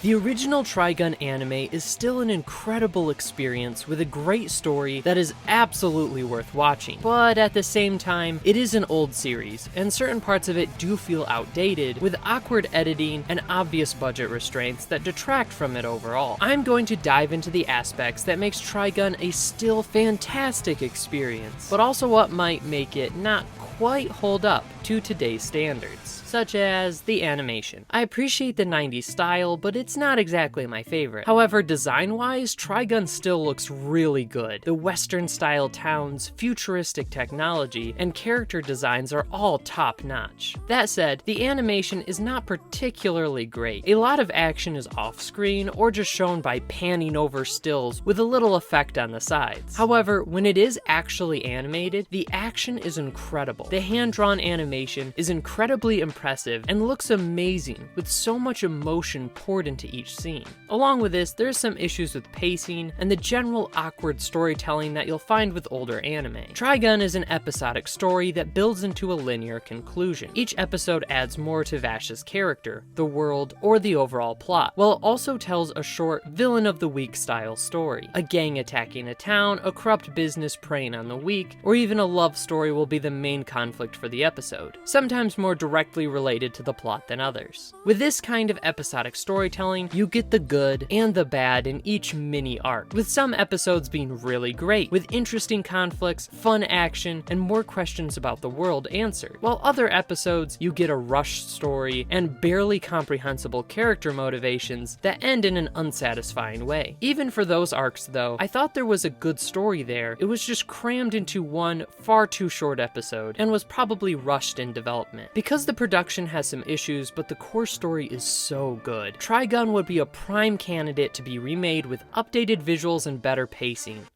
The original Trigun anime is still an incredible experience with a great story that is absolutely worth watching. But at the same time, it is an old series, and certain parts of it do feel outdated, with awkward editing and obvious budget restraints that detract from it overall. I'm going to dive into the aspects that makes Trigun a still fantastic experience, but also what might make it not quite hold up to today's standards, such as the animation. I appreciate the 90s style, but it's not exactly my favorite. However, design-wise, Trigun still looks really good. The Western-style towns, futuristic technology, and character designs are all top-notch. That said, the animation is not particularly great. A lot of action is off-screen or just shown by panning over stills with a little effect on the sides. However, when it is actually animated, the action is incredible. The hand-drawn animation is incredibly impressive and looks amazing, with so much emotion poured into each scene. Along with this, there's some issues with pacing and the general awkward storytelling that you'll find with older anime. Trigun is an episodic story that builds into a linear conclusion. Each episode adds more to Vash's character, the world, or the overall plot, while it also tells a short villain of the week style story. A gang attacking a town, a corrupt business preying on the weak, or even a love story will be the main conflict for the episode, sometimes more directly related to the plot than others. With this kind of episodic storytelling, you get the good and the bad in each mini arc, with some episodes being really great, with interesting conflicts, fun action, and more questions about the world answered, while other episodes you get a rushed story and barely comprehensible character motivations that end in an unsatisfying way. Even for those arcs though, I thought there was a good story there. It was just crammed into one far too short episode, and was probably rushed in development. Because the production has some issues, but the core story is so good, Trigun would be a prime candidate to be remade with updated visuals and better pacing.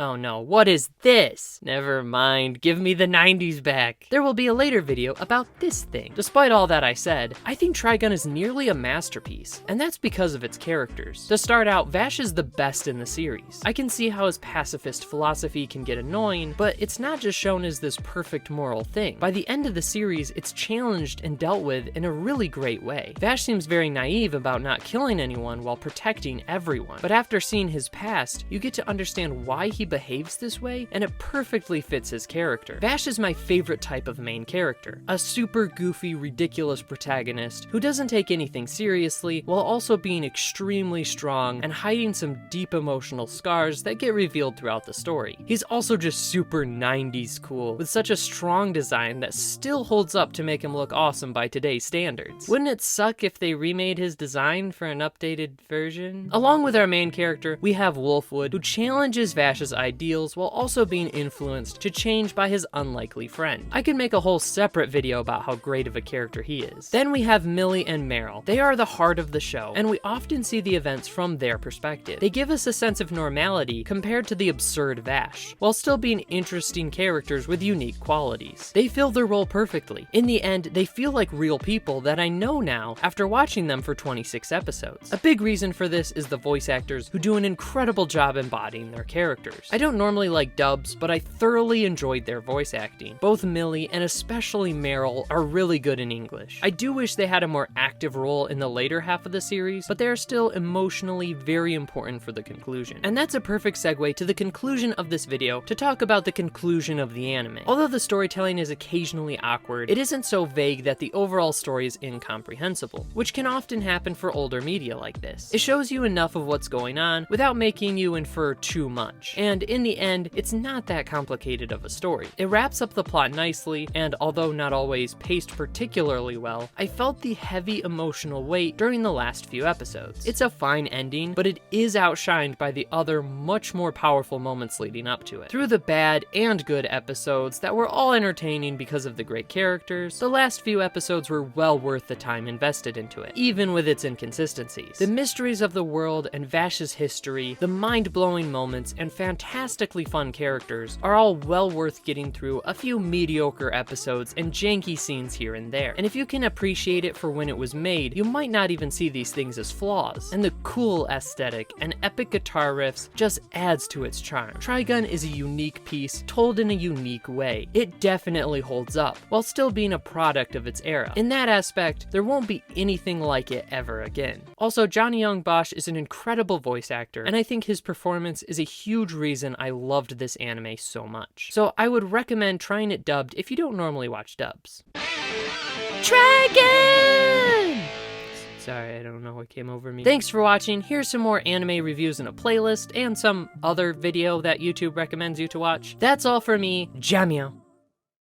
Oh no, what is this? Never mind, give me the 90s back. There will be a later video about this thing. Despite all that I said, I think Trigun is nearly a masterpiece, and that's because of its characters. To start out, Vash is the best in the series. I can see how his pacifist philosophy can get annoying, but it's not just shown as this perfect moral thing. By the end of the series, it's challenged and dealt with in a really great way. Vash seems very naive about not killing anyone while protecting everyone, but after seeing his past, you get to understand why he behaves this way, and it perfectly fits his character. Vash is my favorite type of main character, a super goofy, ridiculous protagonist who doesn't take anything seriously while also being extremely strong and hiding some deep emotional scars that get revealed throughout the story. He's also just super 90s cool, with such a strong design that still holds up to make him look awesome by today's standards. Wouldn't it suck if they remade his design for an updated version? Along with our main character, we have Wolfwood, who challenges Vash's ideals while also being influenced to change by his unlikely friend. I could make a whole separate video about how great of a character he is. Then we have Millie and Meryl. They are the heart of the show, and we often see the events from their perspective. They give us a sense of normality compared to the absurd Vash, while still being interesting characters with unique qualities. They fill their role perfectly. In the end, they feel like real people that I know now after watching them for 26 episodes. A big reason for this is the voice actors, who do an incredible job embodying their characters. I don't normally like dubs, but I thoroughly enjoyed their voice acting. Both Millie and especially Meryl are really good in English. I do wish they had a more active role in the later half of the series, but they are still emotionally very important for the conclusion. And that's a perfect segue to the conclusion of this video to talk about the conclusion of the anime. Although the storytelling is occasionally awkward, it isn't so vague that the overall story is incomprehensible, which can often happen for older media like this. It shows you enough of what's going on without making you infer too much. And in the end, it's not that complicated of a story. It wraps up the plot nicely, and although not always paced particularly well, I felt the heavy emotional weight during the last few episodes. It's a fine ending, but it is outshined by the other much more powerful moments leading up to it. Through the bad and good episodes that were all entertaining because of the great characters, the last few episodes were well worth the time invested into it, even with its inconsistencies. The mysteries of the world and Vash's history, the mind-blowing moments, and fantastic fantastically fun characters are all well worth getting through a few mediocre episodes and janky scenes here and there. And if you can appreciate it for when it was made, you might not even see these things as flaws. And the cool aesthetic and epic guitar riffs just adds to its charm. Trigun is a unique piece, told in a unique way. It definitely holds up, while still being a product of its era. In that aspect, there won't be anything like it ever again. Also, Johnny Young Bosch is an incredible voice actor, and I think his performance is a huge reason I loved this anime so much. So I would recommend trying it dubbed if you don't normally watch dubs. TRIGUN! Sorry, I don't know what came over me. Thanks for watching. Here's some more anime reviews in a playlist, and some other video that YouTube recommends you to watch. That's all for me. Jamyo.